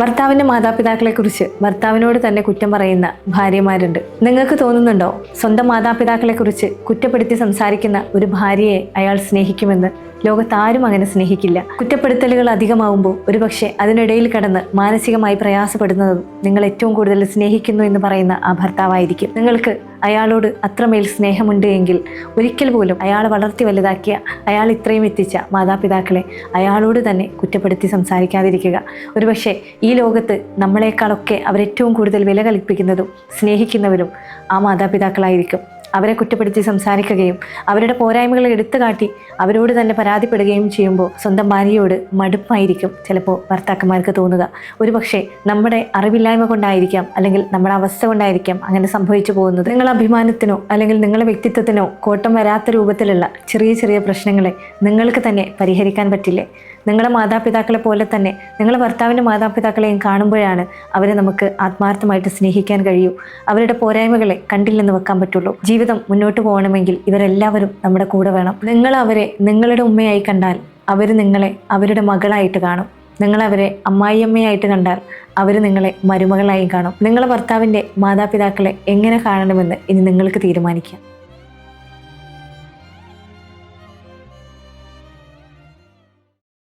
ഭർത്താവിൻ്റെ മാതാപിതാക്കളെക്കുറിച്ച് ഭർത്താവിനോട് തന്നെ കുറ്റം പറയുന്ന ഭാര്യമാരുണ്ട്. നിങ്ങൾക്ക് തോന്നുന്നുണ്ടോ സ്വന്തം മാതാപിതാക്കളെക്കുറിച്ച് കുറ്റപ്പെടുത്തി സംസാരിക്കുന്ന ഒരു ഭാര്യയെ അയാൾ സ്നേഹിക്കുമെന്ന്? ലോകത്താരും അങ്ങനെ സ്നേഹിക്കില്ല. കുറ്റപ്പെടുത്തലുകൾ അധികമാവുമ്പോൾ ഒരുപക്ഷെ അതിനിടയിൽ കടന്ന് മാനസികമായി പ്രയാസപ്പെടുന്നതും നിങ്ങൾ ഏറ്റവും കൂടുതൽ സ്നേഹിക്കുന്നു എന്ന് പറയുന്ന ആ ഭർത്താവായിരിക്കും. നിങ്ങൾക്ക് അയാളോട് അത്രമേൽ സ്നേഹമുണ്ട് എങ്കിൽ ഒരിക്കൽ പോലും അയാൾ വളർത്തി വലുതാക്കിയ, അയാൾ ഇത്രയും എത്തിച്ച മാതാപിതാക്കളെ അയാളോട് തന്നെ കുറ്റപ്പെടുത്തി സംസാരിക്കാതിരിക്കുക. ഒരുപക്ഷെ ഈ ലോകത്ത് നമ്മളെക്കാളൊക്കെ അവരേറ്റവും കൂടുതൽ വില കൽപ്പിക്കുന്നതും സ്നേഹിക്കുന്നവരും ആ മാതാപിതാക്കളായിരിക്കും. അവരെ കുറ്റപ്പെടുത്തി സംസാരിക്കുകയും അവരുടെ പോരായ്മകൾ എടുത്തു കാട്ടി അവരോട് തന്നെ പരാതിപ്പെടുകയും ചെയ്യുമ്പോൾ സ്വന്തം ഭാര്യയോട് മടുപ്പായിരിക്കും ചിലപ്പോൾ ഭർത്താക്കന്മാർക്ക് തോന്നുക. ഒരുപക്ഷെ നമ്മുടെ അറിവില്ലായ്മ കൊണ്ടായിരിക്കാം, അല്ലെങ്കിൽ നമ്മുടെ അവസ്ഥ കൊണ്ടായിരിക്കാം അങ്ങനെ സംഭവിച്ചു പോകുന്നത്. നിങ്ങളുടെ അഭിമാനത്തിനോ അല്ലെങ്കിൽ നിങ്ങളുടെ വ്യക്തിത്വത്തിനോ കോട്ടം വരാത്ത രൂപത്തിലുള്ള ചെറിയ ചെറിയ പ്രശ്നങ്ങളെ നിങ്ങൾക്ക് തന്നെ പരിഹരിക്കാൻ പറ്റില്ലേ? നിങ്ങളുടെ മാതാപിതാക്കളെ പോലെ തന്നെ നിങ്ങളുടെ ഭർത്താവിൻ്റെ മാതാപിതാക്കളെയും കാണുമ്പോഴാണ് അവരെ നമുക്ക് ആത്മാർത്ഥമായിട്ട് സ്നേഹിക്കാൻ കഴിയൂ. അവരുടെ പോരായ്മകളെ കണ്ടില്ലെന്ന് വെക്കാൻ പറ്റുള്ളൂ. ജീവിതം മുന്നോട്ട് പോകണമെങ്കിൽ ഇവരെല്ലാവരും നമ്മുടെ കൂടെ വേണം. നിങ്ങൾ അവരെ നിങ്ങളുടെ ഉമ്മയായി കണ്ടാൽ അവർ നിങ്ങളെ അവരുടെ മകളായിട്ട് കാണും. നിങ്ങളവരെ അമ്മായിയമ്മയായിട്ട് കണ്ടാൽ അവർ നിങ്ങളെ മരുമകളായും കാണും. നിങ്ങളുടെ ഭർത്താവിൻ്റെ മാതാപിതാക്കളെ എങ്ങനെ കാണണമെന്ന് ഇനി നിങ്ങൾക്ക് തീരുമാനിക്കാം.